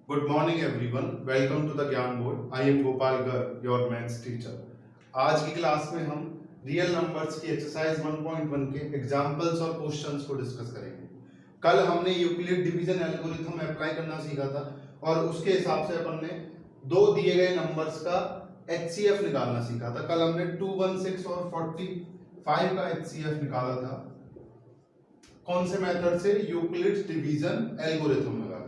Good morning everyone, welcome to the Gyan board. I am Gopal Garg, your maths teacher. आज की class में हम real numbers की एक्सरसाइज 1.1 के एग्जांपल्स और क्वेश्चंस को डिस्कस करेंगे। कल हमने यूक्लिड डिवीजन एल्गोरिथम अप्लाई करना सीखा था और उसके हिसाब से अपन ने दो दिए गए नंबर्स का एचसीएफ निकालना सीखा था। कल हमने 216 और 45 का एचसीएफ निकाला था। कौन से मेथड से? यूक्लिड डिवीजन एल्गोरिथम लगाकर।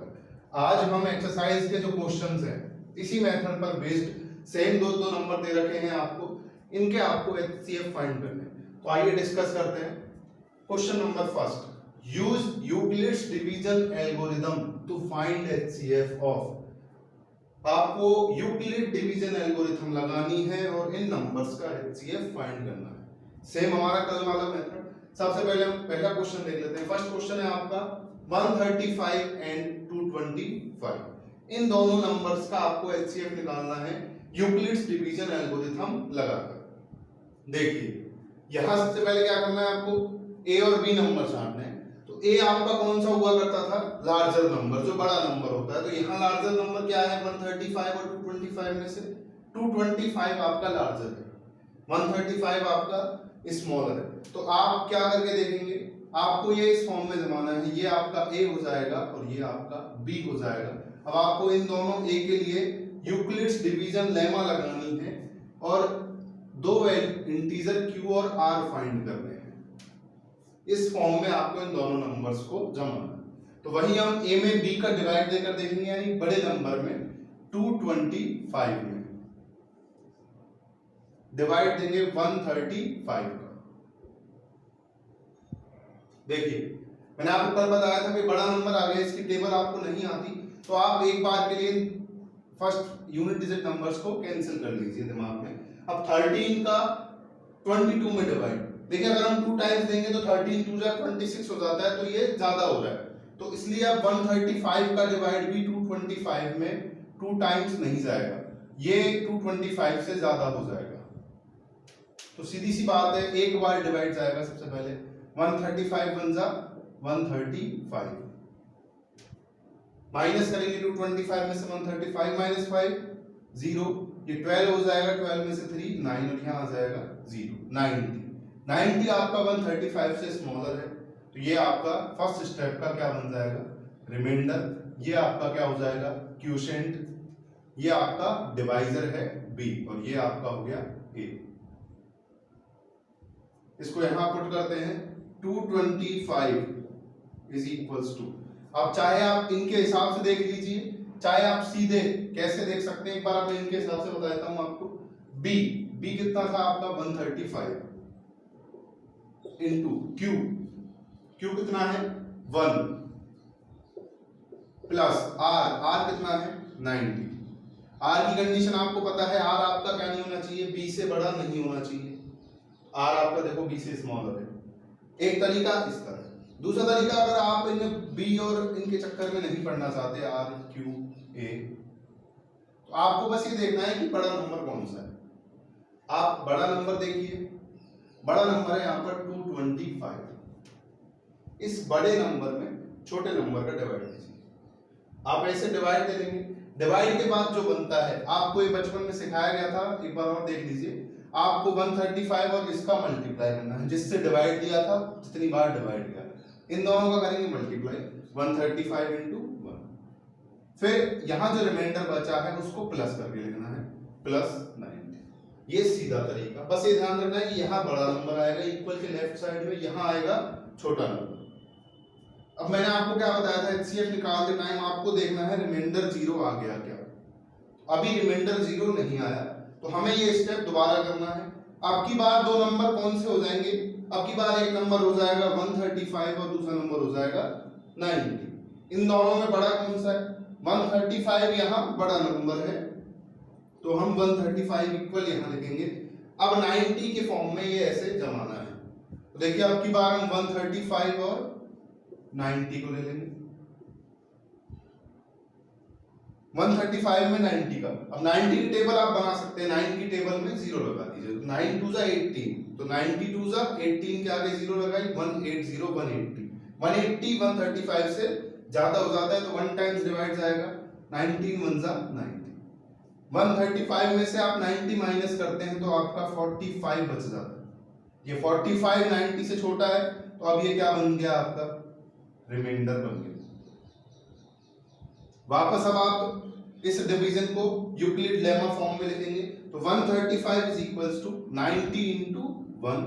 आज हम एक्सरसाइज के जो क्वेश्चंस हैं इसी मेथड पर बेस्ड सेम दो दो नंबर दे रखे हैं आपको, इनके आपको एचसीएफ फाइंड करने हैं। तो आइए डिस्कस करते हैं। Question number first, use Euclid's division algorithm to find HCF of. आपको यूक्लिड डिवीजन एल्गोरिथम लगानी है और इन नंबर्स का एचसीएफ फाइंड करना है। सेम हमारा कल वाला मेथड। सबसे पहले हम पहला क्वेश्चन देख लेते हैं। फर्स्ट क्वेश्चन है आपका 135 एंड 225। इन दोनों नंबर्स का आपको एचसीएफ निकालना है यूक्लिड्स डिवीजन एल्गोरिथम लगाकर। देखिए यहां सबसे पहले क्या करना है आपको, ए और बी नंबर छांटने हैं। तो ए आपका कौन सा हुआ करता था? लार्जर नंबर, जो बड़ा नंबर होता है। तो यहाँ लार्जर नंबर क्या है? 135 और 225 में से 225 आपका लार्जर है, 135 आपका स्मॉलर है। तो आप क्या करके देखेंगे, आपको ये इस फॉर्म में जमाना है। ये आपका ए हो जाएगा और ये आपका बी हो जाएगा। अब आपको इन दोनों ए के लिए यूक्लिड्स डिवीजन लेमा लगानी है और दो इंटीजर क्यू और आर फाइंड करने हैं। इस फॉर्म में आपको इन दोनों नंबर्स को जमाना है। तो वही हम ए में बी का डिवाइड देकर देखेंगे, यानी बड़े नंबर में 225 में डिवाइड देंगे 135 का। देखिए मैंने आपको कल बताया था कि बड़ा नंबर आ गया, इसकी टेबल आपको नहीं आती तो आप एक बार के लिए फर्स्ट यूनिट डिजिट नंबर्स को कैंसिल कर लीजिए दिमाग में। अब 13 का 22 में डिवाइड, देखिए अगर हम 2 टाइम्स देंगे तो 13 2 जा 26 हो जाता है, तो ये ज्यादा हो रहा है। तो इसलिए अब 135 का डिवाइड भी 225 में 2 टाइम्स नहीं जाएगा, ये 225 से ज्यादा हो जाएगा। तो सीधी सी बात है, एक बार डिवाइड जाएगा सबसे पहले। 135 बन जा 135, माइनस करेंगे 225 में से 135 माइनस 5 0, ये 12 हो जाएगा, 12 में से 3 9 और यहाँ आ जाएगा 0 90 आपका 135 से स्मॉलर है। तो ये आपका फर्स्ट स्टेप का क्या बन जाएगा? रिमाइंडर। ये आपका क्या हो जाएगा? क्वोशिएंट। ये आपका डिवाइजर है बी और ये आपका हो गया ए। इसको यहां पुट करते हैं 225 इज इक्वल्स टू। अब चाहे आप इनके हिसाब से देख लीजिए, चाहे आप सीधे कैसे देख सकते हैं, एक बार मैं इनके हिसाब से बता देता हूं आपको। बी कितना था आपका? 135 इंटू क्यू कितना है? 1 प्लस आर कितना है? 90। आर की कंडीशन आपको पता है, आर आपका क्या नहीं होना चाहिए? बी से बड़ा नहीं होना चाहिए। आर आपका देखो बी से स्मॉलर है। एक तरीका इस तरह। दूसरा तरीका, अगर आप इन बी और इनके चक्कर में नहीं पढ़ना चाहते, आर क्यू ए, तो आपको बस ये देखना है कि बड़ा नंबर कौन सा है। आप बड़ा नंबर देखिए, बड़ा नंबर है यहाँ पर 225। इस बड़े नंबर में छोटे नंबर का डिवाइड कीजिए। आप ऐसे डिवाइड दे देंगे, डिवाइड के बाद जो बनता है, आपको ये बचपन में सिखाया गया था, एक बार और देख लीजिए। आपको 135 और इसका मल्टीप्लाई करना है, जिससे डिवाइड दिया था जितनी बार डिवाइड किया, इन दोनों का करेंगे मल्टीप्लाई 135 इंटू 1। फिर यहां जो रिमाइंडर बचा है उसको प्लस करके लिखना है, प्लस 90। ये सीधा तरीका। बस ये ध्यान रखना है कि यहाँ बड़ा नंबर आएगा इक्वल के लेफ्ट साइड में, यहाँ आएगा छोटा नंबर। अब मैंने आपको क्या बताया था, एचसीएफ निकालते टाइम आपको देखना है रिमाइंडर 0 आ गया क्या। अभी रिमाइंडर 0 नहीं आया तो हमें ये स्टेप दोबारा करना है। अब की बार दो नंबर कौन से हो जाएंगे? अब की बार एक नंबर हो जाएगा 135 और दूसरा नंबर हो जाएगा 90। इन दोनों में बड़ा कौन सा है? 135 यहाँ बड़ा नंबर है, तो हम 135 इक्वल यहाँ लिखेंगे। अब 90 के फॉर्म में ये ऐसे जमाना है। तो देखिए अब की बार हम 135 और 90 को ले लेंगे, 135 में 90 का। अब 90 की टेबल आप बना सकते हैं, 9 की टेबल में 0 लगा दीजिए। 9 2 जा 18, तो 92 जा 18 के आगे 0 लगाई, 180 180 135 से ज्यादा हो जाता है तो 1 टाइम्स डिवाइड जाएगा, 19 वन जा 90। 135 में से आप 90 माइनस करते हैं तो आपका 45 बच जाता है। ये 45 90 से छोटा है, तो अब ये क्या बन गया आपका, रिमाइंडर बन गया। वापस अब आप इस डिवीजन को यूक्लिड लेमा फॉर्म में लिखेंगे, तो 135 is equals to 90 into 1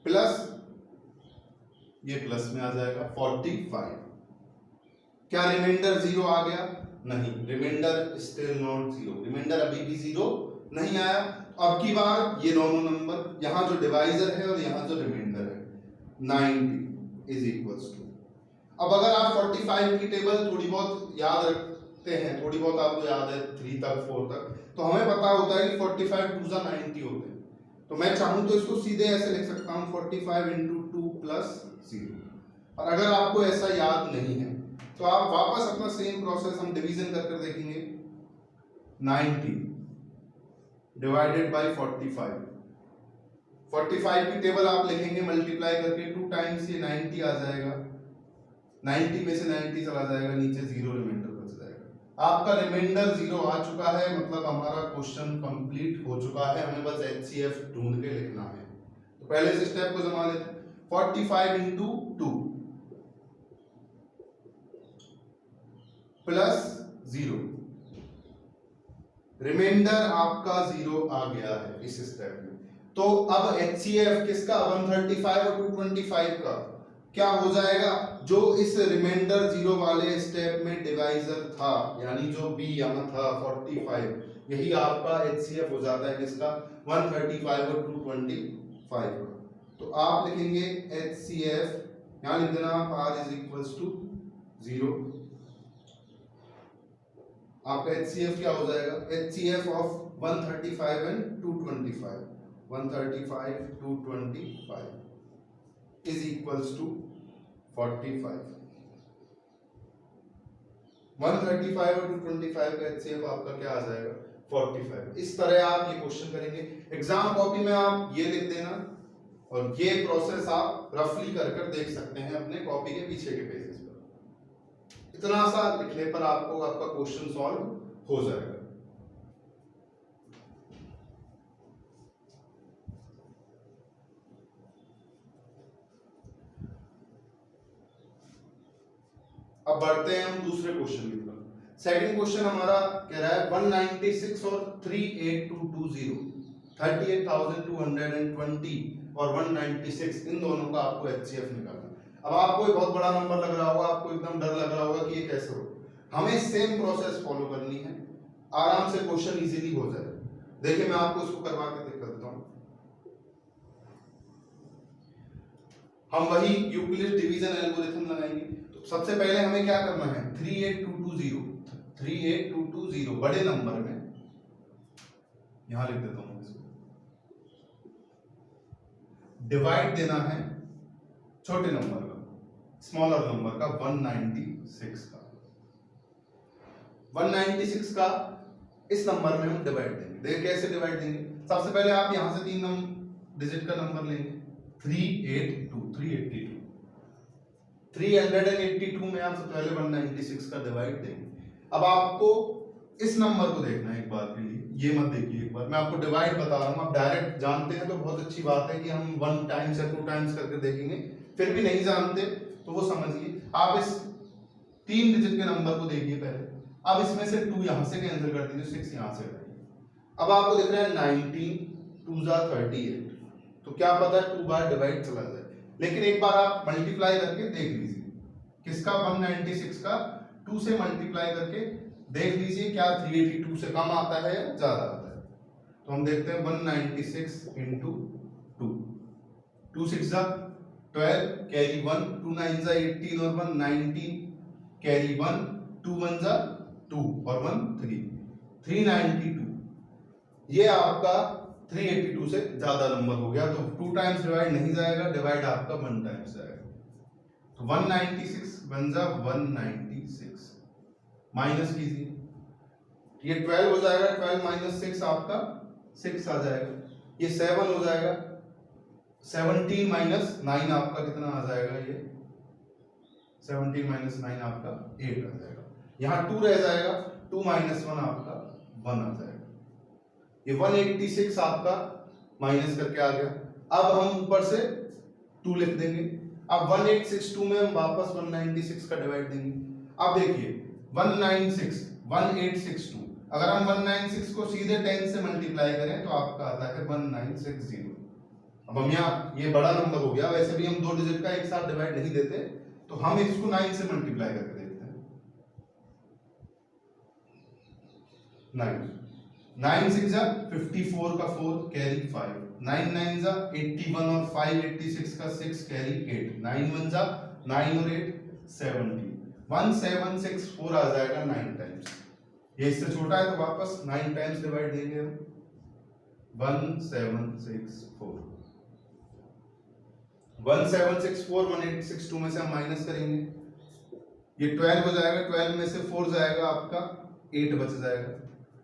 plus, ये प्लस में आ जाएगा 45। क्या रिमाइंडर जीरो आ गया? नहीं, remainder still not zero, remainder अभी भी जीरो नहीं आया। अब की बार ये दोनों नंबर, यहां जो डिवाइजर है और यहां जो रिमाइंडर है, 90 इज इक्वल्स टू, अब अगर आप 45 की टेबल थोड़ी बहुत याद रखते हैं, थोड़ी बहुत आपको याद है 3 तक 4 तक, तो हमें पता होता है कि 45 2 जा 90 होते हैं। तो मैं चाहूं तो इसको सीधे ऐसे लिख सकता हूं 45 इंटू 2 प्लस 0। और अगर आपको ऐसा याद नहीं है तो आप वापस अपना सेम प्रोसेस हम डिवीजन कर देखेंगे। 90 डिवाइडेड बाय 45, 45 की टेबल आप लिखेंगे मल्टीप्लाई करके, 2 टाइम्स ये 90 आ जाएगा, 90 में से 90 चला जाएगा नीचे, जीरो रिमाइंडर बच जाएगा। आपका रिमाइंडर जीरो आ चुका है, मतलब हमारा क्वेश्चन कंप्लीट हो चुका है। हमें बस HCF ढूंढ के लिखना है। तो पहले इस स्टेप को जमा लेते हैं। 45 इंटू 2 प्लस 0, रिमाइंडर आपका जीरो आ गया है इस स्टेप में। तो अब HCF किसका, 135 और 225 का क्या हो जाएगा, जो इस रिमाइंडर जीरो वाले स्टेप में डिवाइजर था, यानी जो B यहाँ था 45, यही आपका HCF हो जाता है किसका, 135 और 225 का। तो आप लिखेंगे HCF, यहाँ लिख देना आप R इज इक्वल्स टू 0। आपका HCF क्या हो जाएगा, HCF of 135 and 225, 135 225 is equals to 45। 135 और 225 का HCF आपका क्या आ जाएगा, 45। इस तरह आप ये क्वेश्चन करेंगे। एग्जाम कॉपी में आप ये लिख देना, और ये प्रोसेस आप रफली कर देख सकते हैं अपने कॉपी के पीछे के पेजेस पर। इतना सा लिखने पर आपको आपका क्वेश्चन सॉल्व हो जाएगा। अब बढ़ते हैं हम दूसरे क्वेश्चन की तरफ। सेकंड क्वेश्चन हमारा कह रहा है 196 और 38220, 38,220 और 196, इन दोनों का आपको HCF निकालना है। अब आपको एक बहुत बड़ा नंबर लग रहा होगा, आपको एकदम डर लग रहा होगा कि ये कैसे हो। हमें सेम प्रोसेस फॉलो करनी है, आराम से क्वेश्चन इजीली हो जाए। देखिए मैं आपको इसको करवा के दिखा देता हूं। हम वही यूक्लिड डिवीजन एल्गोरिथम लगाएंगे। तो सबसे पहले हमें क्या करना है, 38220 बड़े नंबर में, यहां लिख देता हूं इसको, डिवाइड देना है छोटे नंबर का, स्मॉलर नंबर का, 196 का। 196 का इस नंबर में हम डिवाइड देंगे। देखिए कैसे डिवाइड देंगे। सबसे पहले आप यहां से 3 डिजिट का नंबर लेंगे, 382 382 में आप सबसे पहले 196 का डिवाइड देंगे। अब आपको इस नंबर को देखना है एक बार के लिए, ये मत देखिए एक बार, मैं आपको डिवाइड बता रहा हूं। आप डायरेक्ट जानते हैं तो बहुत अच्छी बात है कि हम 1 टाइम्स या 2 टाइम्स करके देखेंगे। फिर भी नहीं जानते तो वो समझिए, आप इस 3 डिजिट के नंबर को देखिए पहले। अब इसमें से 2 यहां से कैंसिल कर दीजिए, 6 यहां से करिए। अब आपको दिख रहा है 19 2 जा 38, तो क्या पता है 2 बार डिवाइड चला जाए। लेकिन एक बार आप मल्टीप्लाई करके देख लीजिए, किसका, 196 का 2 से मल्टीप्लाई करके देख लीजिए क्या 382 से कम आता है या ज्यादा आता है। तो हम देखते हैं 196 इंटू 2, 2 6 जा 12, कैरी 1, 2 9 जा 18 और 1 19, कैरी 1, 2 1 जा 2 और 1 3, 392। ये आपका 382 से ज्यादा नंबर हो गया। तो 2 टाइम्स डिवाइड नहीं जाएगा, डिवाइड आपका 1 टाइम्स जाएगा। तो 196 बन जा 196, माइनस कीजिए, ये 12 हो जाएगा, 12 माइनस 6 आपका 6 आ जाएगा। ये 7 हो जाएगा, 17 माइनस 9 आपका कितना आ जाएगा, ये 17 माइनस 9 आपका 8 आ जाएगा। यहाँ 2 रह जाएगा, 2 माइनस 1 आपका 1 आ जाएगा। ये 186 आपका माइनस करके आ गया। अब हम ऊपर से 2 लिख देंगे। अब 1862 में हम वापस 196 का डिवाइड देंगे। अब देखिए 1862 अगर हम 196 को सीधे 10 से मल्टीप्लाई करें तो आपका आता है 1960। अब हम यहाँ ये बड़ा नंबर हो गया, वैसे भी हम 2 डिजिट का एक साथ डिवाइड नहीं देते, तो हम इसको 9 से मल्टीप्लाई करके देखते हैं। 9 6 54 का 4 कैरी 5, 9 9 81 और 5 86 का 6 कैरी 8, 9 1 9 और 8 70, 1764 आ जाएगा 9 टाइम्स। ये इससे छोटा है तो वापस 9 टाइम्स डिवाइड देंगे हम। 1764 186 में से हम माइनस करेंगे, ये 12 हो जाएगा, 12 में से 4 जाएगा आपका 8 बच जाएगा,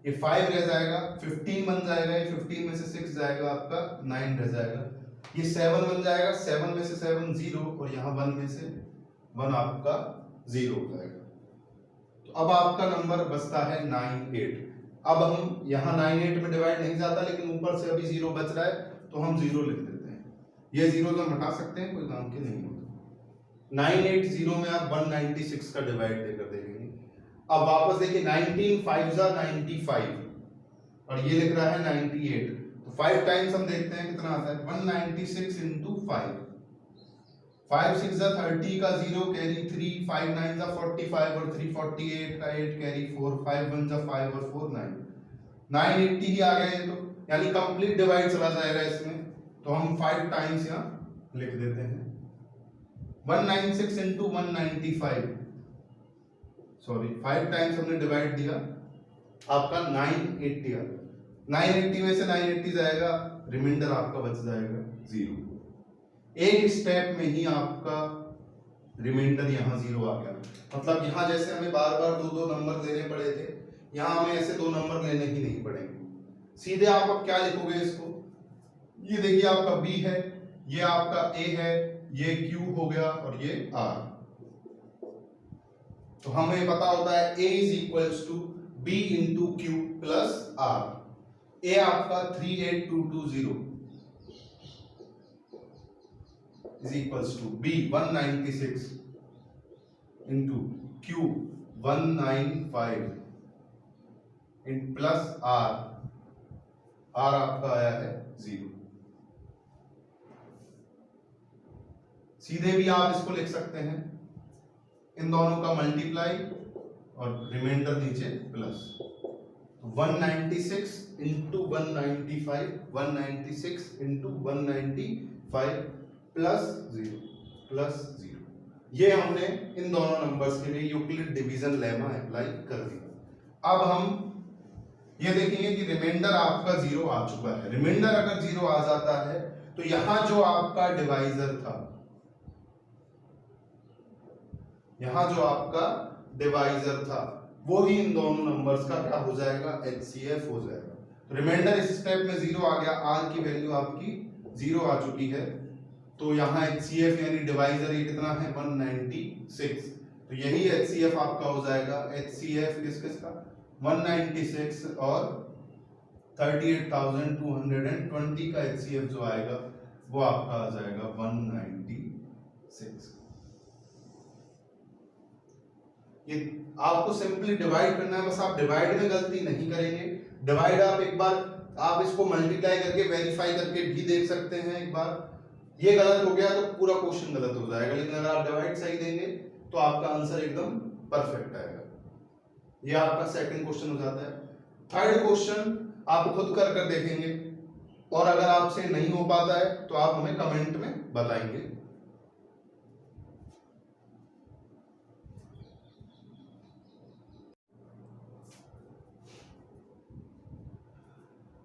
ये 5 रह जाएगा, 15 बन जाएगा, ये 15 में से 6 जाएगा आपका 9 रह जाएगा, ये 7 बन जाएगा, 7 में से 7 0 और यहाँ 1 में से 1 आपका 0 हो जाएगा। तो अब आपका नंबर बचता है 98। अब हम यहाँ 98 में डिवाइड नहीं जाता, लेकिन ऊपर से अभी 0 बच रहा है तो हम 0 लिख देते हैं। ये 0 तो हम हटा सकते हैं, कोई काम के नहीं होता। 980 में आप 196 का डिवाइड देकर देखेंगे। अब वापस देखिए 19 5 95 और ये लिख रहा है 98, तो 5 टाइम्स हम देखते हैं कितना आता है। 196 इंटू 5, 5 6 30 का 0 कैरी 3, 5 9 45 और 3 48 का 8 कैरी 4, 5 1 5 और 4 9, 980 ही आ गए, तो यानी कंप्लीट डिवाइड चला जाएगा इसमें, तो हम 5 टाइम्स यहाँ लिख देते हैं। 196 इंटू 195, सॉरी 5 टाइम्स हमने डिवाइड दिया, आपका 980 आ गया। 980 में से 980 जाएगा, रिमाइंडर आपका बच जाएगा 0। एक स्टेप में ही आपका रिमाइंडर यहाँ 0 आ गया। मतलब यहाँ जैसे हमें बार बार 2 नंबर लेने पड़े थे, यहाँ हमें ऐसे 2 नंबर लेने ही नहीं पड़ेंगे। सीधे आप अब क्या लिखोगे इसको, ये देखिए आपका B है, ये आपका A है, ये Q हो गया और ये R। तो हमें पता होता है A is equals to B into Q plus R। A आपका 38220 is equals to B 196 into Q 195 in plus R आपका आया है 0। सीधे भी आप इसको लिख सकते हैं, इन दोनों का मल्टीप्लाई और रिमाइंडर नीचे प्लस, 196 इंटू 195, 196 इंटू 195 प्लस 0। ये हमने इन दोनों नंबर्स के लिए यूक्लिड डिवीजन लेमा अप्लाई कर दिया। अब हम ये देखेंगे कि रिमाइंडर आपका 0 आ चुका है। रिमाइंडर अगर 0 आ जाता है तो यहां जो आपका डिवाइजर था, यहां जो आपका डिवाइजर था, वो ही इन दोनों नंबर्स का क्या हो जाएगा, HCF हो जाएगा। रिमाइंडर इस स्टेप में 0 आ गया, R की वैल्यू आपकी 0 आ चुकी है, तो यहाँ HCF यानी डिवाइजर ये कितना है 196, तो यही HCF आपका हो जाएगा। HCF किसका 196 और 38,220 का HCF जो आएगा वो आपका आ जाएगा 196। ये आपको सिंपली डिवाइड करना है, बस आप डिवाइड में गलती नहीं करेंगे। डिवाइड आप एक बार आप इसको मल्टीप्लाई करके वेरीफाई करके भी देख सकते हैं। एक बार ये गलत हो गया तो पूरा क्वेश्चन गलत हो जाएगा, लेकिन अगर आप डिवाइड सही देंगे तो आपका आंसर एकदम परफेक्ट आएगा। ये आपका सेकंड क्वेश्चन हो जाता है। थर्ड क्वेश्चन आप खुद कर कर देखेंगे, और अगर आपसे नहीं हो पाता है तो आप हमें कमेंट में बताएंगे।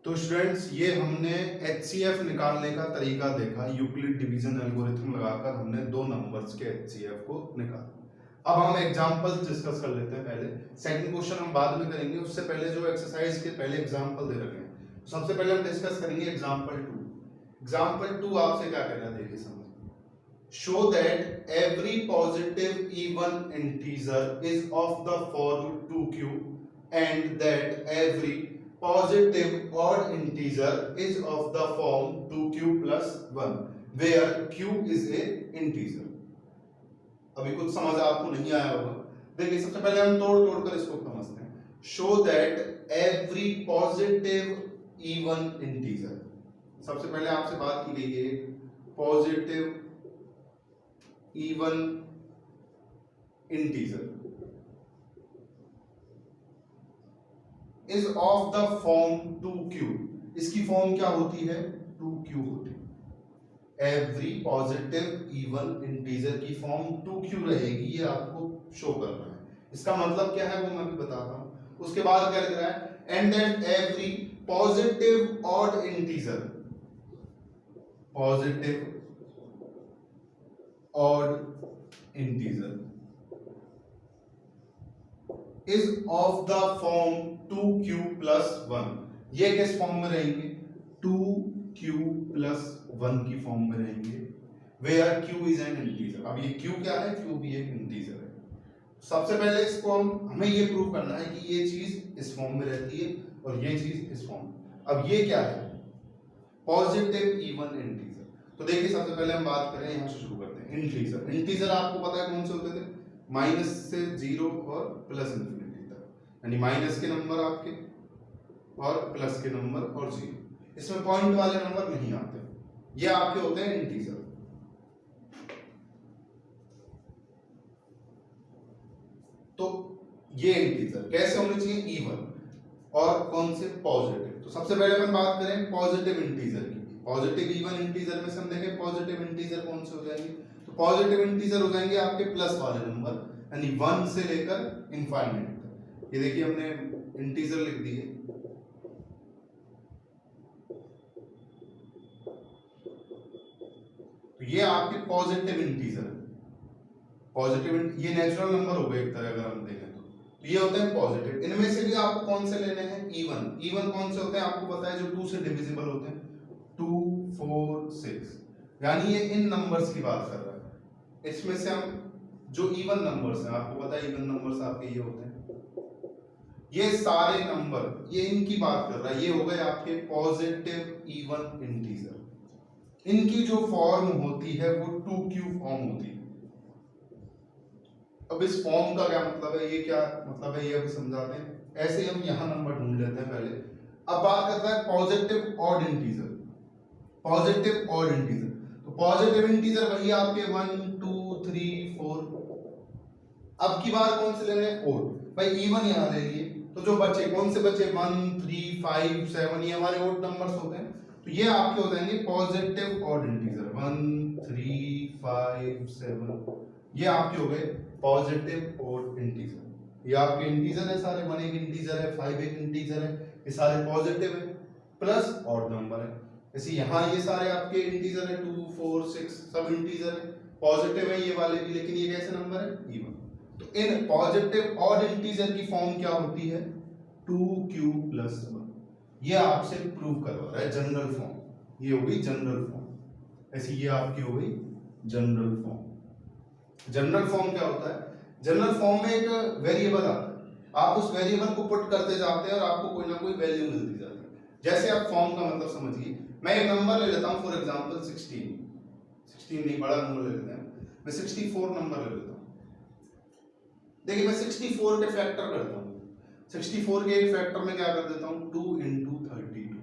तो स्टूडेंट्स, ये हमने HCF निकालने का तरीका देखा। यूक्लिड डिवीजन एल्गोरिथम लगाकर हमने 2 नंबर्स के HCF को निकाला। अब हम एग्जांपल्स डिस्कस कर लेते हैं। पहले सेकंड क्वेश्चन हम बाद में करेंगे, उससे पहले जो एक्सरसाइज के पहले एग्जांपल दे रखे हैं, सबसे पहले हम डिस्कस करेंगे एग्जांपल 2। एग्जांपल 2 आपसे क्या कह रहा है, देखिए समझ। show that every positive even integer is of the form 2q and that every positive odd integer is of the form 2q plus 1 where q is a integer। अभी कुछ समझ आपको नहीं आया होगा, देखिए सबसे पहले हम तोड़ कर इसको समझते हैं। Show that every positive even integer, सबसे पहले आपसे बात की गई है positive even integer is of the form 2q, इसकी फॉर्म क्या होती है 2q होती है। एवरी पॉजिटिव इवन इंटीजर की फॉर्म 2q रहेगी, ये आपको शो करना है। इसका मतलब क्या है वो मैं भी बताता हूं। उसके बाद क्या लिख रहा है and that every positive odd integer, positive odd integer is of the form 2q plus 1, ये किस फॉर्म में रहेंगे 2q plus 1 की फॉर्म में रहेंगे where q is an integer। अब ये q क्या है, q भी एक इंटीजर है। सबसे पहले इसको हमें ये प्रूव करना है कि ये चीज इस फॉर्म में रहती है और ये चीज इस फॉर्म में। अब ये क्या है पॉजिटिव इवन इंटीजर, तो देखिए सबसे पहले हम बात करें, यहां से शुरू करते हैं। इंटीजर, इंटीजर आपको पता है कौन से होते थे, माइनस से 0 और प्लस इंफिनिटी तक, यानी माइनस के नंबर आपके और प्लस के नंबर और 0, इसमें पॉइंट वाले नंबर नहीं आते, ये आपके होते हैं इंटीजर। तो ये इंटीजर कैसे होने चाहिए इवन और कौन से पॉजिटिव। तो सबसे पहले अपन बात करें पॉजिटिव इंटीजर की। पॉजिटिव इवन इंटीजर में से हम देखें पॉजिटिव इंटीजर कौन से हो जाएंगे, तो पॉजिटिव इंटीजर हो जाएंगे आपके प्लस वाले नंबर, यानी 1 से लेकर इनफाइनाइट तक। ये देखिए हमने इंटीजर लिख दिए, तो ये आपके पॉजिटिव इंटीजर, पॉजिटिव ये नेचुरल नंबर हो गए एक तरह अगर हम देखें तो ये होते हैं पॉजिटिव। इनमें से भी आपको कौन से लेने हैं इवन। इवन कौन से होते हैं आपको पता है, जो 2 से डिविजिबल होते हैं, 2 4 6, यानी ये इन नंबर्स की बात कर रहा है। इसमें से हम जो इवन नंबर्स हैं, आपको पता है इवन नंबर्स आपके ये होते हैं, ये सारे नंबर ये इनकी बात कर रहा है। ये हो गए आपके पॉजिटिव इवन इंटीजर। इनकी जो फॉर्म होती है वो 2q फॉर्म होती है। अब इस फॉर्म का क्या मतलब है, ये क्या मतलब है ये अभी समझाते हैं। ऐसे हम यहां नंबर ढूंढ लेते हैं पहले। अब बात करता है positive odd integer. Positive odd integer, तो पॉजिटिव इंटीजर वही आपके 1 2 3 4। अब की बार कौन से लेने हैं ओड, भाई इवन यहां ले लिए, तो जो बचे कौन से बचे 1 3 5 7, ये हमारे ओड नंबर्स होते हैं। तो ये आपके हो जाएंगे पॉजिटिव ऑड इंटीजर 1 3 5 7, ये आपके हो गए पॉजिटिव ऑड इंटीजर। ये आपके इंटीजर है सारे, 1 एक इंटीजर है, 5 एक इंटीजर है, ये सारे पॉजिटिव है प्लस ऑड नंबर है। ऐसे यहाँ ये सारे आपके इंटीजर है, 2 4 6 सब इंटीजर है, पॉजिटिव है ये वाले भी, लेकिन ये कैसे नंबर है इवन। तो इन पॉजिटिव ऑड इंटीजर की फॉर्म क्या होती है 2q plus 1। ये आपसे प्रूव करवा रहा है जनरल फॉर्म, ये हो गई जनरल फॉर्म। ऐसी ये आपकी हो गई जनरल फॉर्म। जनरल फॉर्म क्या होता है, जनरल फॉर्म में एक वेरिएबल आता है, आप उस वेरिएबल को पुट करते जाते हैं और आपको कोई ना कोई वैल्यू मिलती जाती है। जैसे आप फॉर्म का मतलब समझिए, मैं एक नंबर ले लेता हूं फॉर एग्जांपल 16 नहीं, बड़ा नंबर ले लेते हैं, मैं 64 नंबर ले लेता हूं। देखिए मैं 64 के फैक्टर करता हूं, 64 के एक फैक्टर में क्या कर देता हूं 2 into 32,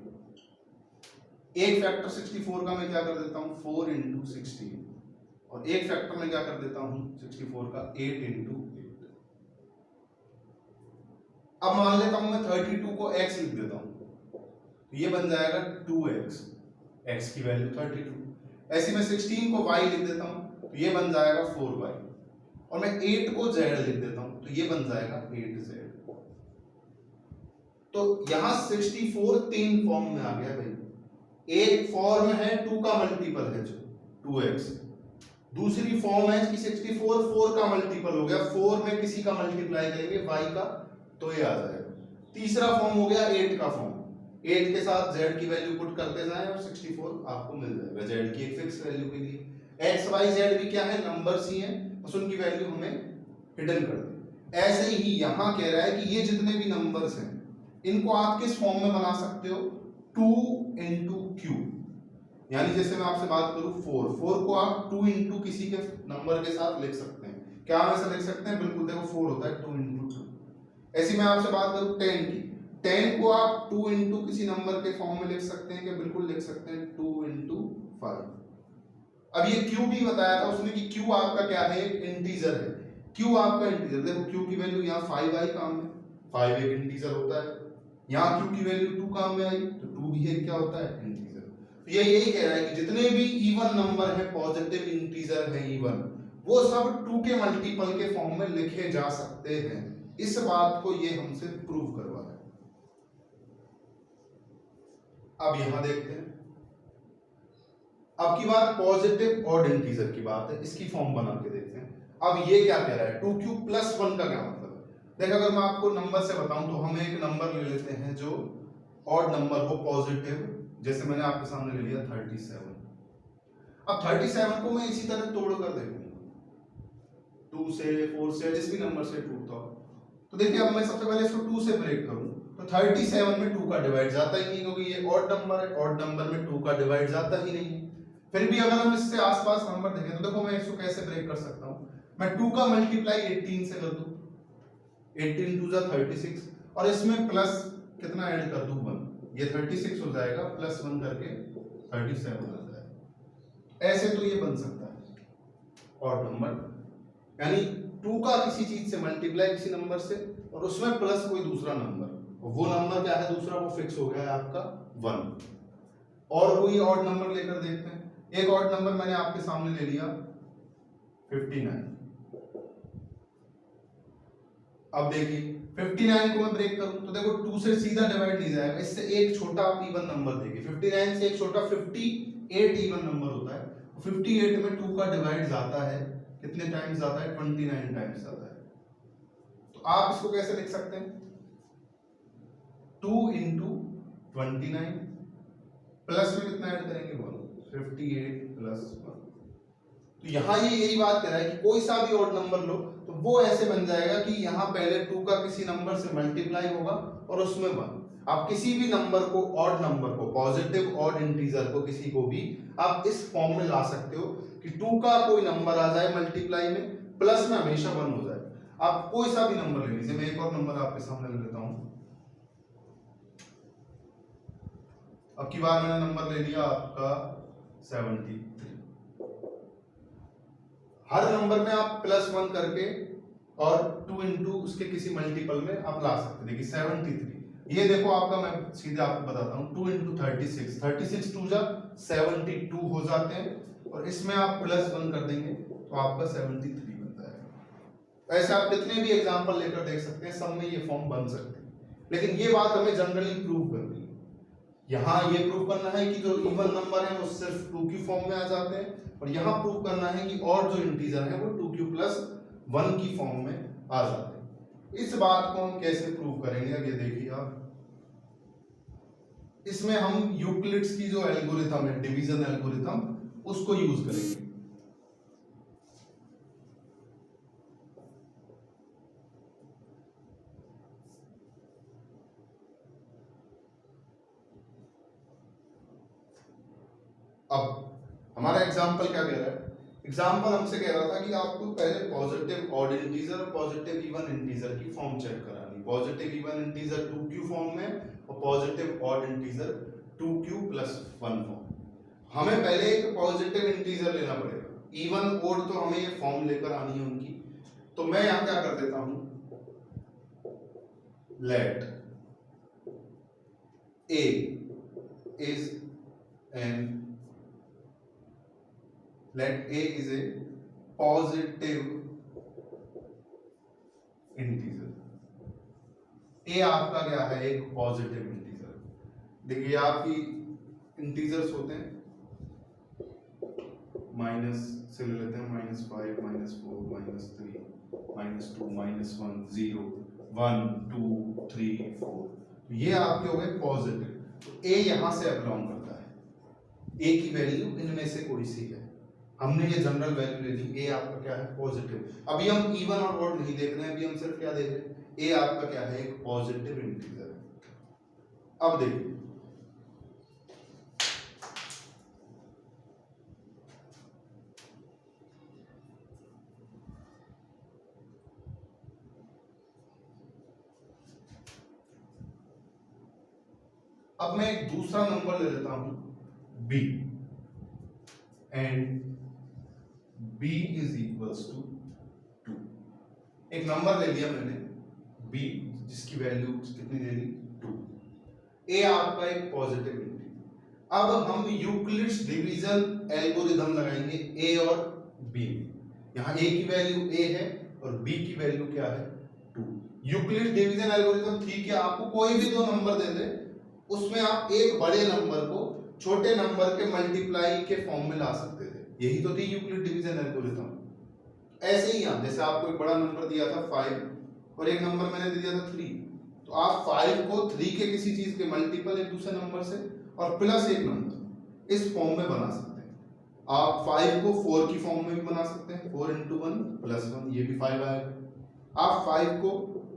एक फैक्टर 64 का मैं क्या कर देता हूं 4 into 16, और एक फैक्टर में क्या कर देता हूं 64 का 8 into 8। अब मान लेता हूं मैं 32 को x लिख देता हूं, तो ये बन जाएगा 2x, x की वैल्यू 32। ऐसे मैं 16 को y लिख देता हूं, तो ये बन जाएगा 4y, और मैं 8 को z लिख देता हूं, तो ये बन जाएगा 8z। तो यहां 64 तीन फॉर्म में आ गया भाई। एक फॉर्म है 2 का मल्टीपल है जो 2x, दूसरी फॉर्म है कि 64 4 का मल्टीपल हो गया, 4 में किसी का मल्टीप्लाई करेंगे y का तो ये आ जाएगा। तीसरा फॉर्म हो गया 8 का फॉर्म, 8 के साथ z की वैल्यू पुट करते जाएं और 64 आपको मिल जाएगा z की एक फिक्स वैल्यू के लिए। एक्स वाई जेड भी क्या है, नंबर्स ही हैं, बस उनकी वैल्यू हमें हिडन कर दी। ऐसे ही यहां कह रहा है कि ये जितने भी नंबर्स हैं इनको आप किस फॉर्म में बना सकते हो, 2 इंटू क्यू। यानी जैसे मैं आपसे बात करूं 4 को आप 2 इंटू किसी के नंबर के साथ लिख सकते हैं। क्या हम ऐसा लिख सकते हैं, बिल्कुल देखो 4 होता है 2 इंटू 2। ऐसी मैं आपसे बात करूं 10 की, 10 को आप 2 इंटू किसी नंबर के फॉर्म में लिख सकते हैं, कि बिल्कुल लिख सकते हैं 2 इंटू 5। अब ये क्यू भी बताया था उसने कि क्यू आपका क्या है, एक इंटीजर है। क्यू आपका इंटीजर, देखो क्यू की वैल्यू यहाँ 5 आई काम में, 5 एक इंटीजर होता है। यहाँ क्यू की वैल्यू 2 काम में आई, तो 2 भी एक क्या होता है, इंटीजर। तो ये यही कह रहा है कि जितने भी इवन नंबर है, पॉजिटिव इंटीजर है इवन, वो सब 2 के मल्टीपल के फॉर्म में लिखे जा सकते हैं। इस बात को ये हमसे प्रूव करवा रहा है। अब यहां देखते हैं, अब की बात पॉजिटिव ऑड इंटीजर की बात है, इसकी फॉर्म बना के देखते हैं। अब ये क्या कह रहा है, 2q प्लस 1 का क्या मतलब है। देखो अगर मैं आपको नंबर से बताऊं तो हम एक नंबर ले लेते हैं जो ऑड नंबर हो, पॉजिटिव, जैसे मैंने आपके सामने ले लिया 37। अब 37 को मैं इसी तरह तोड़ कर देखूंगा, 2 से 4 से जिस भी नंबर से टूटता हो। तो देखिए अब मैं सबसे पहले इसको 2 से ब्रेक करूं तो 37 में 2 का डिवाइड जाता ही नहीं, क्योंकि ये ऑड नंबर है, ऑड नंबर में 2 का डिवाइड जाता ही नहीं। फिर भी अगर हम इससे आसपास नंबर देखें तो देखो मैं इसको कैसे ब्रेक कर सकता हूं, मैं 2 का मल्टीप्लाई 18 से कर दूं, 18 2 जा 36, और इसमें प्लस कितना ऐड कर दूं 1, ये 36 हो जाएगा, प्लस 1 करके 37 हो जाएगा। ऐसे तो ये बन सकता है ऑड नंबर, यानी 2 का किसी चीज से मल्टीप्लाई किसी नंबर से और उसमें प्लस कोई दूसरा नंबर, वो नंबर क्या है दूसरा, वो फिक्स हो गया है आपका 1। और कोई ऑड नंबर लेकर देखते हैं। एक ऑड नंबर मैंने आपके सामने ले लिया 59। अब देखिए 59 को मैं ब्रेक करूं तो देखो 2 से सीधा डिवाइड नहीं जाएगा, इससे एक छोटा आप इवन नंबर देखिए, 59 से एक छोटा 58 इवन नंबर होता है। 58 में 2 का डिवाइड जाता है, कितने टाइम्स जाता है, 29 टाइम्स जाता है। तो आप इसको कैसे लिख सकते हैं, 2 इंटू 29 प्लस में कितना ऐड करेंगे 1, 58 प्लस 1। तो यहां ये यही बात कर रहा है कि कोई सा भी ऑड नंबर लो तो वो ऐसे बन जाएगा कि यहां पहले 2 का किसी नंबर से मल्टीप्लाई होगा और उसमें 1। आप किसी भी नंबर को, ऑड नंबर को, पॉजिटिव ऑड इंटीजर को, किसी को भी आप इस फॉर्म में ला सकते हो कि 2 का कोई नंबर आ जाए मल्टीप्लाई में, प्लस में हमेशा 1 हो जाए। आप कोई सा भी नंबर ले लीजिए, मैं एक और नंबर आपके सामने ले लेता हूं। अब की बार मैंने नंबर ले लिया आपका 73। हर नंबर में आप प्लस 1 करके और 2 इंटू उसके किसी मल्टीपल में आप ला सकते हैं। देखिए 73, ये देखो आपका, मैं सीधे आपको बताता हूं, 2 इंटू 36, 36 2 जा 72 हो जाते हैं, और इसमें आप प्लस 1 कर देंगे तो आपका 73 बनता है। ऐसे आप कितने भी एग्जांपल लेकर देख सकते हैं, सब में ये फॉर्म बन सकते हैं। लेकिन ये बात हमें जनरली प्रूव करनी है, यहाँ ये प्रूव करना है कि जो इवन नंबर है वो सिर्फ 2q फॉर्म में आ जाते हैं, और यहाँ प्रूव करना है कि और जो इंटीजर है वो 2q प्लस 1 की फॉर्म में आ जाते हैं। इस बात को हम कैसे प्रूव करेंगे, अब ये देखिए आप, इसमें हम यूक्लिड्स की जो एल्गोरिथम है, डिवीजन एल्गोरिथम, उसको यूज करेंगे। अब हमारा एग्जाम्पल क्या कह रहा है, एग्जाम्पल हमसे कह रहा था कि आपको पहले पॉजिटिव ऑड इंटीजर और पॉजिटिव इवन इंटीजर की फॉर्म चेक करानी। Positive even integer 2q form में और positive odd integer 2q plus 1 form. हमें पहले एक पॉजिटिव इंटीजर लेना पड़ेगा, इवन ऑड तो हमें ये फॉर्म लेकर आनी है उनकी। तो मैं यहां क्या कर देता हूं, late a is an let a is a positive integer। a आपका क्या है, एक पॉजिटिव इंटीजर। देखिए आपकी इंटीजर्स होते हैं, माइनस से ले लेते हैं, -5 -4 -3 -2 -1 0 1 2 3 4, ये आपके हो गए पॉजिटिव। तो a यहां से बिलोंग करता है, a की वैल्यू इनमें से कोई सी है। हमने ये जनरल वैल्यू ले ली, ए आपका क्या है पॉजिटिव। अभी हम इवन और ऑड नहीं देख रहे हैं, अभी हम सिर्फ क्या देख रहे हैं, ए आपका क्या है एक पॉजिटिव इंटीजर है। अब देखिए अब मैं एक दूसरा नंबर ले लेता हूं b and b is equals to 2। एक नंबर ले लिया मैंने b जिसकी वैल्यू कितनी दे दी 2। a आपका एक पॉजिटिव इंटीजर। अब हम यूक्लिड्स डिवीजन एल्गोरिथम लगाएंगे a और b में। यहाँ a की वैल्यू a है और b की वैल्यू क्या है 2। यूक्लिड्स डिवीजन एल्गोरिथम ठीक है, आपको कोई भी दो नंबर दे दे उसमें आप एक बड़े नंबर को छोटे नंबर के मल्टीप्लाई के फॉर्म में ला सकते थे, यही तो थी यूक्लिड डिवीजन एल्गोरिथम। ऐसे ही आप जैसे आपको एक बड़ा नंबर दिया था 5 और एक नंबर मैंने दे दिया था 3, तो आप 5 को 3 के किसी चीज के मल्टीपल एक दूसरे नंबर से और प्लस एक नंबर इस फॉर्म में बना सकते हैं। आप 5 को 4 की फॉर्म में भी बना सकते हैं, 4 into 1 + 1, ये भी 5 आएगा। आप 5 को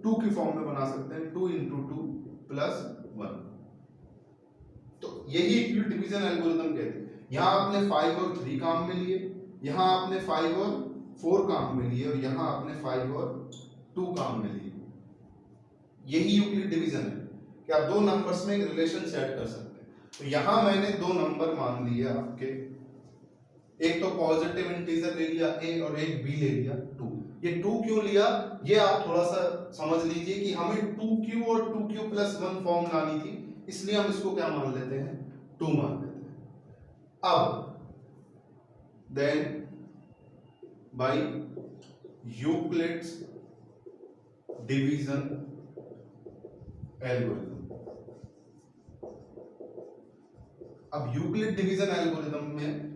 2 की फॉर्म में बना सकते हैं, 2 into 2 + 1। तो यही यूक्लिड डिवीजन एल्गोरिथम कहते हैं। यहाँ आपने 5 और 3 काम में लिए, यहाँ आपने 5 और 4 काम में लिए और यहाँ आपने 5 और 2 काम में लिए। यही यूक्लिड डिवीजन है कि आप दो नंबर्स में एक रिलेशन सेट कर सकते हैं। तो यहाँ मैंने दो नंबर मान लिए आपके, एक तो पॉजिटिव इंटीजर ले लिया a और एक b ले लिया 2। ये 2 क्यों लिया ये आप थोड़ा सा समझ लीजिए कि हमें 2q और 2q + 1 फॉर्म लानी थी, इसलिए हम इसको क्या मान लेते हैं 2 मान लेते हैं। अब then by Euclid's division algorithm, अब यूक्लिड डिवीजन एल्गोरिथम में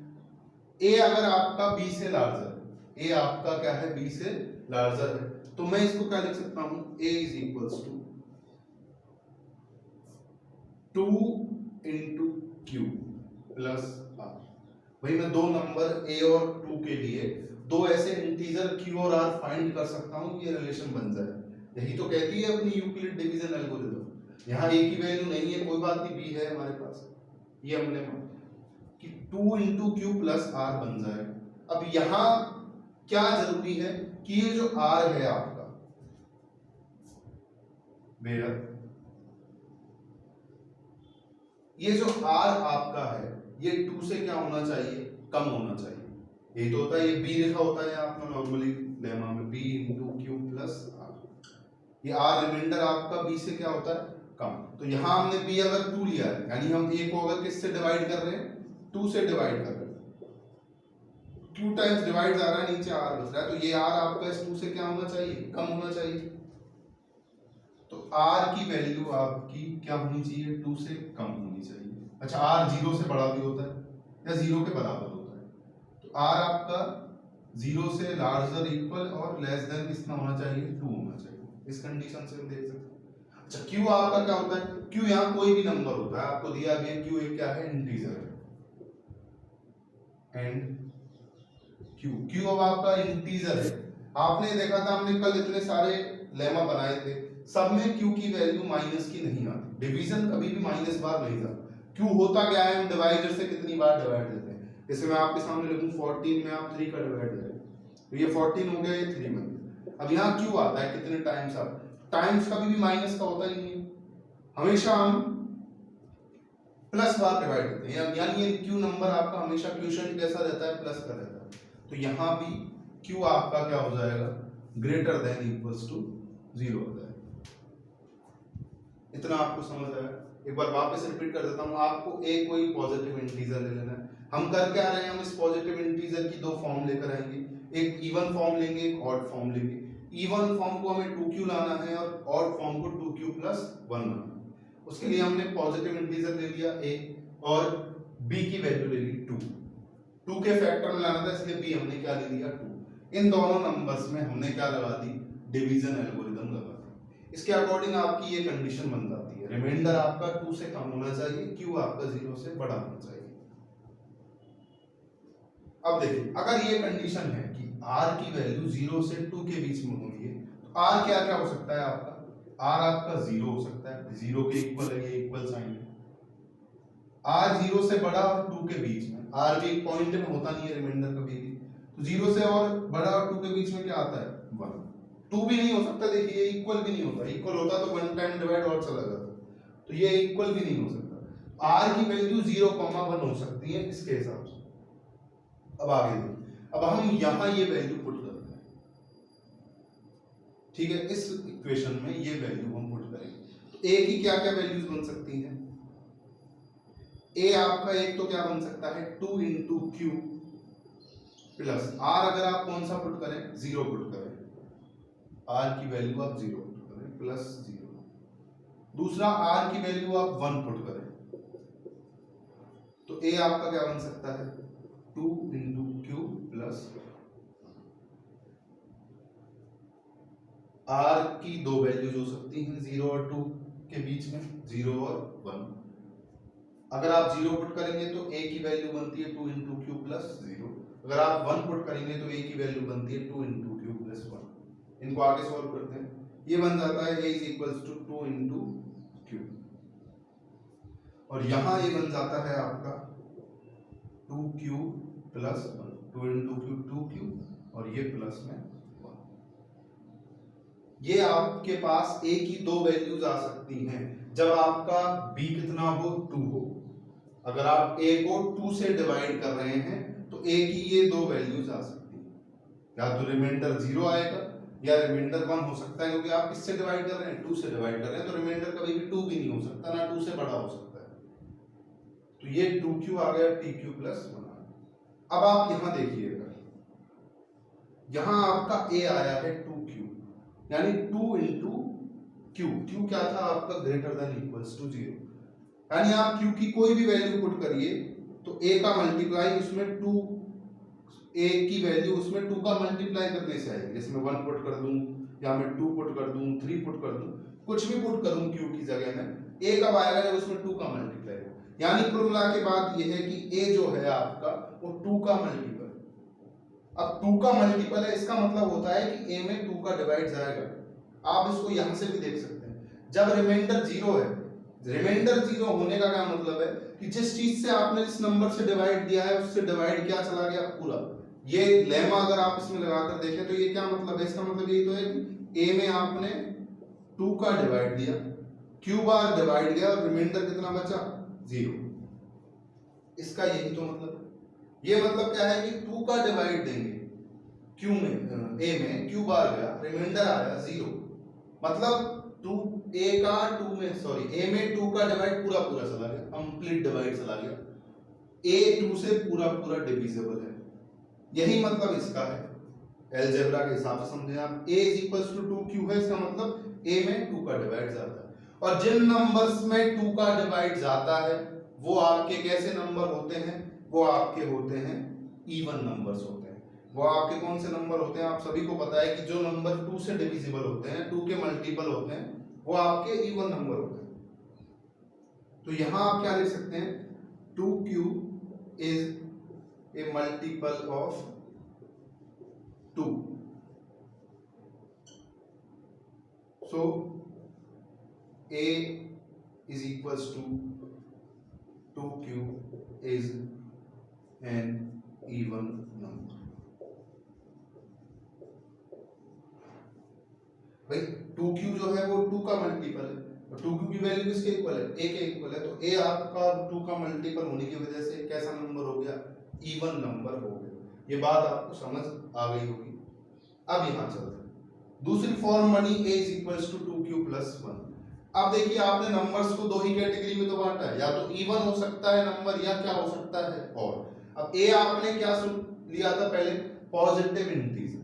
a अगर आपका b से लार्जर है, a आपका क्या है b से लार्जर है, तो मैं इसको क्या लिख सकता हूं a = 2 into q + r। भाई मैं दो नंबर a और 2 के लिए दो ऐसे इंटीजर q और r फाइंड कर सकता हूं, ये रिलेशन बन जाए। यही तो कहती है अपनी यूक्लिड डिवीजन एल्गोरिथम। यहाँ a की वैल्यू नहीं है, कोई बात नहीं, b है हमारे पास, ये हमने कि 2 into q + r बन जाए। अब यहाँ क्या जरूरी है कि ये जो r है आपका, वेयर ये जो r आपका है ये 2 से क्या होना चाहिए, कम होना चाहिए। यही तो होता है, ये b लिखा होता है आपका नॉर्मली लेमा में, b into q + r। ये r रिमाइंडर आपका b से क्या होता है कम। तो यहाँ हमने b अगर 2 लिया है, यानी हम a को अगर किससे डिवाइड कर रहे हैं 2 से डिवाइड कर रहे हैं, q टाइम्स डिवाइड आ रहा है, नीचे r बच रहा है, तो ये r आपका इस 2 से क्या होना चाहिए कम होना चाहिए। तो r की वैल्यू आपकी क्या होनी चाहिए 2 से कम होनी चाहिए। अच्छा r 0 से बड़ा भी होता है या 0 के बराबर होता है, तो r आपका 0 से लार्जर इक्वल और लेस देन कितना होना चाहिए 2 होना चाहिए। इस कंडीशन से हम देख सकते हैं। अच्छा q आपका क्या होता है, q यहाँ कोई भी नंबर होता है, आपको दिया गया q एक क्या है इंटीजर है, एंड q अब आपका इंटीजर है। आपने देखा था हमने कल इतने सारे लेमा बनाए थे, सब में q की वैल्यू माइनस की नहीं आती, डिवीजन कभी भी माइनस बार नहीं था। q होता क्या है, हम डिवाइडर से कितनी बार डिवाइड देते हैं। जैसे मैं आपके सामने लिखूं 14 में आप 3 का डिवाइड करें तो ये 14 हो गया, ये 3 बन गया। अब यहाँ q आता है कितने टाइम्स, आप टाइम्स कभी भी माइनस का होता ही नहीं है, हमेशा हम प्लस बार डिवाइड करते हैं, यानी ये q नंबर आपका हमेशा क्वोशिएंट कैसा रहता है प्लस का रहता है। तो यहाँ भी q आपका क्या हो जाएगा ग्रेटर देन इक्वल्स टू 0 हो जाएगा। इतना आपको समझ आया। एक बार वापस रिपीट कर देता हूँ, आपको एक कोई पॉजिटिव इंटीजर ले लेना है। हम कर क्या रहे हैं, हम इस पॉजिटिव इंटीजर की दो फॉर्म लेकर आएंगे, एक इवन फॉर्म लेंगे एक ऑड फॉर्म लेंगे। इवन फॉर्म को हमें 2q लाना है और ऑड फॉर्म को 2q + 1 लाना है। उसके लिए हमने पॉजिटिव इंटीजर ले लिया a और b की वैल्यू ले ली 2। 2 के फैक्टर में लाना था, इसलिए b हमने क्या ले लिया 2। इन दोनों नंबर्स में हमने क्या लगा दी डिवीजन एल्गोरिथम लगा दी। इसके अकॉर्डिंग आपकी ये कंडीशन बन जाती है, रिमाइंडर आपका 2 से कम होना चाहिए, q आपका 0 से बड़ा होना चाहिए। अब देखिए अगर ये कंडीशन है कि r की वैल्यू 0 से 2 के बीच में हो रही है तो r क्या क्या हो सकता है आपका, r आपका 0 हो सकता है, 0 के इक्वल है, ये इक्वल साइन है। r 0 से बड़ा और 2 के बीच में, r भी एक पॉइंट में होता नहीं है रिमाइंडर कभी भी, तो 0 से और बड़ा और 2 के बीच में क्या आता है 1। 2 भी नहीं हो सकता, देखिए ये इक्वल भी नहीं होता, इक्वल होता तो 1 टाइम डिवाइड और चला जाता, तो ये इक्वल भी नहीं हो सकता। r की वैल्यू 0,1 हो सकती है इसके हिसाब से। अब आगे देखिए, अब हम यहां ये वैल्यू पुट करते हैं, ठीक है, इस इक्वेशन में ये वैल्यू हम पुट करेंगे तो a की क्या क्या वैल्यूज बन सकती हैं। a आपका एक तो क्या बन सकता है 2 इंटू क्यू प्लस r, अगर आप कौन सा पुट करें 0 पुट करें, r की वैल्यू आप 0 पुट करें प्लस 0। दूसरा r की वैल्यू आप 1 पुट करें तो a आपका क्या बन सकता है 2 इंटू क्यू प्लस r की दो वैल्यूज हो सकती हैं 0 और 2 के बीच में, 0 और 1। अगर आप 0 पुट करेंगे तो a की वैल्यू बनती है 2 इंटू क्यू प्लस 0। अगर आप 1 पुट करेंगे तो a की वैल्यू बनती है 2 इंटू क्यू प्लस 1। इनको आगे सॉल्व करते हैं, ये बन जाता है a is equals to 2 into q, और यहां ये बन जाता है आपका 2q plus 1, 2 into Q 2q और ये प्लस में 1। ये आपके पास a की दो वैल्यूज आ सकती हैं जब आपका b कितना हो 2 हो। अगर आप a को 2 से डिवाइड कर रहे हैं तो a की ये दो वैल्यूज आ सकती हैं, या तो रिमाइंडर 0 आएगा या रिमाइंडर 1 हो सकता है, क्योंकि आप किससे डिवाइड कर रहे हैं 2 से डिवाइड कर रहे हैं, तो रिमाइंडर कभी भी 2 भी नहीं हो सकता, ना 2 से बड़ा हो सकता है। तो ये 2q आ गया tq प्लस 1। अब आप यहां देखिएगा, यहां आपका a आया है 2q, यानी 2 इंटू क्यू, क्यू क्या था आपका ग्रेटर देन इक्वल्स टू 0, यानी आप q की कोई भी वैल्यू पुट करिए तो a का मल्टीप्लाई उसमें 2, a की वैल्यू उसमें 2 का मल्टीप्लाई करने से आएगी। जैसे मैं 1 पुट कर दूं या मैं 2 पुट कर दूं, 3 पुट कर दूं, कुछ भी पुट करूं q की जगह में, a कब आएगा जब उसमें 2 का मल्टीप्लाई हो। यानी कुल मिला के बात यह है कि a जो है आपका वो 2 का मल्टीपल, अब 2 का मल्टीपल है, इसका मतलब होता है कि a में 2 का डिवाइड जाएगा। आप इसको यहां से भी देख सकते हैं, जब रिमाइंडर 0 है, रिमाइंडर 0 होने का क्या मतलब है कि जिस चीज से आपने जिस नंबर से डिवाइड दिया है उससे डिवाइड क्या चला गया पूरा। ये लेमा अगर आप इसमें लगाकर देखें तो ये क्या मतलब है, इसका मतलब ये तो है कि a में आपने 2 का डिवाइड दिया, q बार डिवाइड गया और रिमाइंडर कितना बचा 0। इसका यही तो मतलब है। ये मतलब क्या है कि 2 का डिवाइड देंगे q में, a में q बार गया, रिमाइंडर आया 0, मतलब 2 a का 2 में सॉरी a में 2 का डिवाइड पूरा पूरा चला गया, कंप्लीट डिवाइड चला गया, a 2 से पूरा पूरा डिविजिबल है, यही मतलब इसका है। अलजेब्रा के हिसाब से समझें आप, a is equals to 2q है, इसका मतलब a में 2 का डिवाइड जाता है, और जिन नंबर्स में 2 का डिवाइड जाता है वो आपके कैसे नंबर होते हैं, वो आपके होते हैं इवन नंबर्स होते हैं। वो आपके कौन से नंबर होते हैं, आप सभी को पता है कि जो नंबर 2 से डिविजिबल होते हैं, 2 के मल्टीपल होते हैं, वो आपके इवन नंबर होते हैं। तो यहां आप क्या लिख सकते हैं 2q is a multiple of 2, so a is equals to 2q is an even number। भाई 2q जो है वो 2 का मल्टीपल है, तो 2q की वैल्यू किसके इक्वल है a के इक्वल है, तो a आपका 2 का मल्टीपल होने की वजह से कैसा नंबर हो गया, इवन नंबर हो गया। ये बात आपको समझ आ गई होगी। अब यहां चलते हैं दूसरी फॉर्म बनी a is equals to 2q plus 1। अब देखिए आपने नंबर्स को दो ही कैटेगरी में तो बांटा है, या तो इवन हो सकता है नंबर या क्या हो सकता है और। अब a आपने क्या लिया था पहले, पॉजिटिव इंटीजर,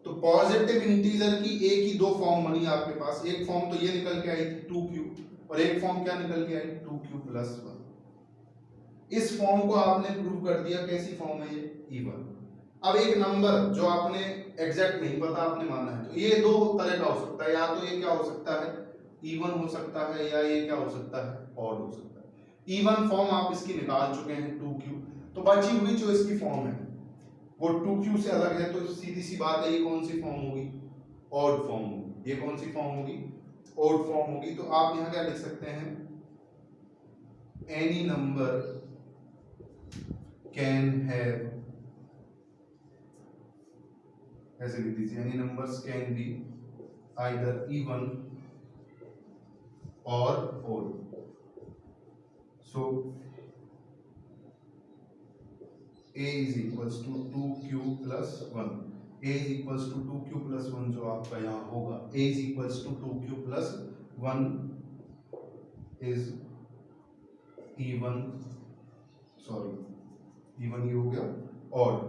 तो पॉजिटिव इंटीजर की a की दो फॉर्म बनी आपके पास, एक फॉर्म तो ये निकल के आई थी 2q, और एक फॉर्म क्या निकल के आई 2q प्लस 1। इस फॉर्म को आपने प्रूव कर दिया, कैसी फॉर्म है ये इवन। अब एक नंबर जो आपने एग्जैक्ट नहीं पता आपने माना है, तो ये दो तरह का हो सकता है, या तो ये क्या हो सकता है इवन हो सकता है, या ये क्या हो सकता है ऑड हो सकता है। इवन फॉर्म आप इसकी निकाल चुके हैं 2q, तो बची हुई जो इसकी फॉर्म है वो 2q से अलग है, तो सीधी सी बात है, ये कौन सी फॉर्म होगी? ऑड फॉर्म होगी। ये कौन सी फॉर्म होगी? ऑड फॉर्म होगी। तो आप यहाँ क्या लिख सकते हैं? एनी नंबर कैन हैव, ऐसे लिख दीजिए, any numbers can be either even और odd. So a is equals to 2q plus 1. a is equals to 2q plus 1 जो आपका यहाँ होगा, a is equals to 2q plus 1 is even, sorry even ये हो गया odd.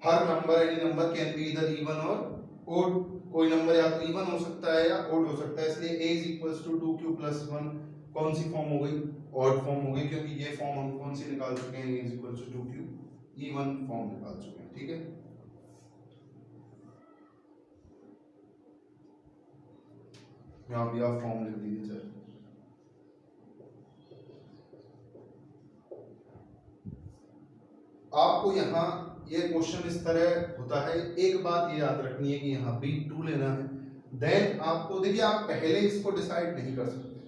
Her number, any number can be इधर even और odd. कोई नंबर या तो इवन हो सकता है या ओड हो सकता है, इसलिए a is equals to 2q plus 1 कौन सी फॉर्म हो गई? ऑड फॉर्म हो गई, क्योंकि ये फॉर्म हम कौन सी निकाल चुके हैं? a is equals to 2q even form निकाल चुके हैं। ठीक है, यहाँ भी आप फॉर्म लिख दीजिए सर। आपको यहाँ ये क्वेश्चन इस तरह होता है, एक बात ये याद रखनी है कि यहाँ B2 लेना है, देन आपको देखिए, आप पहले इसको डिसाइड नहीं कर सकते,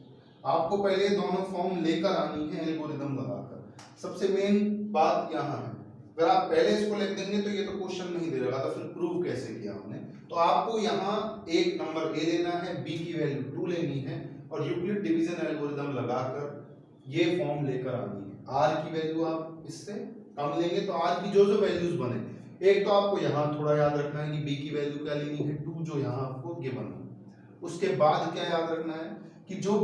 आपको पहले दोनों फॉर्म लेकर आनी है एल्गोरिदम लगाकर। सबसे मेन बात यहाँ है, अगर आप पहले इसको लिख देंगे तो ये तो क्वेश्चन नहीं दे रहा था, फिर प्रूव कैसे किया हमने? तो आपको यहाँ एक नंबर A लेना है, B की वैल्यू 2 लेनी है और यूक्लिड डिवीजन एल्गोरिदम लगाकर ये फॉर्म लेकर आनी है। R की वैल्यू आप इससे कम लेंगे तो R की जो जो वैल्यूज बने, एक तो आपको यहाँ थोड़ा याद रखना है कि B की वैल्यू क्या लेनी है? 2, जो यहाँ आपको गिवन है। उसके बाद क्या याद रखना है कि जो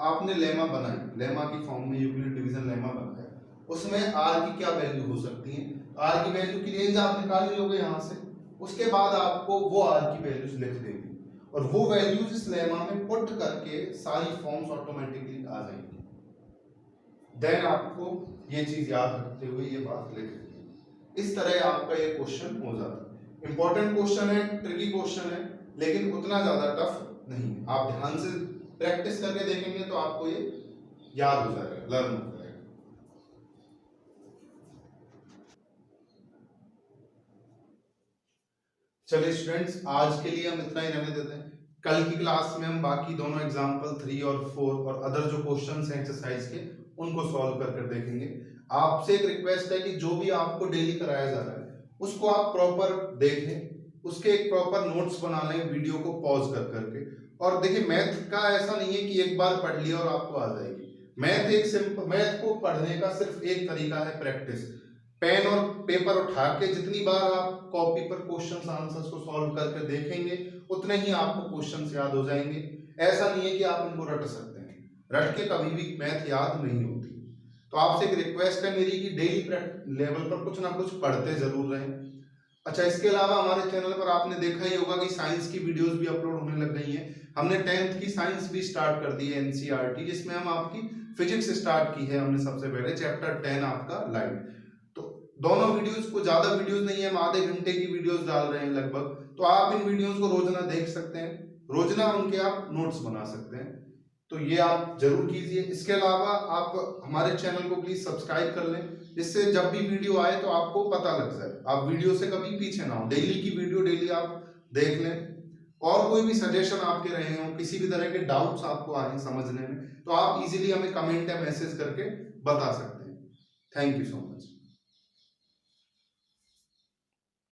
आपने लेमा बनाई, लेमा की फॉर्म में यूक्लिड डिवीजन लेमा बनाया, उसमें R की क्या वैल्यू हो सकती है? R की वैल्यू की रेंज आप निकाल लोगे यहाँ से, उसके बाद आपको वो R की वैल्यूज लिख देंगे और वो वैल्यूज इस लेमा में पुट करके सारी फॉर्म्स ऑटोमेटिकली आ जाएंगी। देन आपको ये चीज याद रखते हुए ये बात लिख देंगे। इस तरह आपका ये क्वेश्चन हो जाता है। इंपॉर्टेंट क्वेश्चन है, ट्रिकी क्वेश्चन है, लेकिन उतना ज्यादा टफ नहीं है। आप ध्यान से प्रैक्टिस करके देखेंगे तो आपको ये याद हो जाएगा, लर्न हो जाएगा। चलिए स्टूडेंट्स, आज के लिए हम इतना ही रहने देते हैं। कल की क्लास में हम बाकी दोनों एग्जाम्पल 3 और 4 और अदर जो क्वेश्चंस हैं एक्सरसाइज के, उनको सॉल्व कर देखेंगे। आपसे एक रिक्वेस्ट है कि जो भी आपको डेली कराया जा रहा है उसको आप प्रॉपर देखें, उसके एक प्रॉपर नोट्स बना लें वीडियो को पॉज कर करके। और देखिए, मैथ का ऐसा नहीं है कि एक बार पढ़ लिया और आपको आ जाएगी। मैथ एक सिंपल, मैथ को पढ़ने का सिर्फ एक तरीका है, प्रैक्टिस। पेन और पेपर उठा के जितनी बार आप कॉपी पर क्वेश्चंस आंसर्स को सॉल्व करके देखेंगे, उतने ही आपको क्वेश्चंस याद हो जाएंगे। ऐसा नहीं है कि आप इनको रट सकते हैं, रट के कभी भी मैथ याद नहीं होती। तो आपसे एक रिक्वेस्ट है मेरी कि डेली लेवल पर कुछ ना कुछ पढ़ते जरूर रहें। अच्छा, इसके अलावा हमारे चैनल पर आपने देखा ही होगा कि साइंस की वीडियोस भी अपलोड होने लग गई हैं। हमने 10th की साइंस भी स्टार्ट कर दी है, एनसीईआरटी, जिसमें हम आपकी फिजिक्स स्टार्ट की है हमने सबसे पहले, चैप्टर 10 आपका लाइट। तो दोनों वीडियोस को, ज्यादा वीडियोस नहीं है, हम आधे घंटे की वीडियोस डाल रहे हैं लगभग, तो आप इन वीडियोस को रोजाना देख सकते हैं, रोजाना उनके आप नोट्स बना सकते हैं। तो ये आप जरूर कीजिए। इसके अलावा आप हमारे चैनल को प्लीज सब्सक्राइब कर लें, जिससे जब भी वीडियो आए तो आपको पता लग जाए, आप वीडियो से कभी पीछे ना हो। डेली की वीडियो डेली आप देख लें। और कोई भी सजेशन आपके रहे हो, किसी भी तरह के डाउट्स आपको आए समझने में, तो आप इजीली हमें कमेंट या मैसेज करके बता सकते हैं। Thank you so much.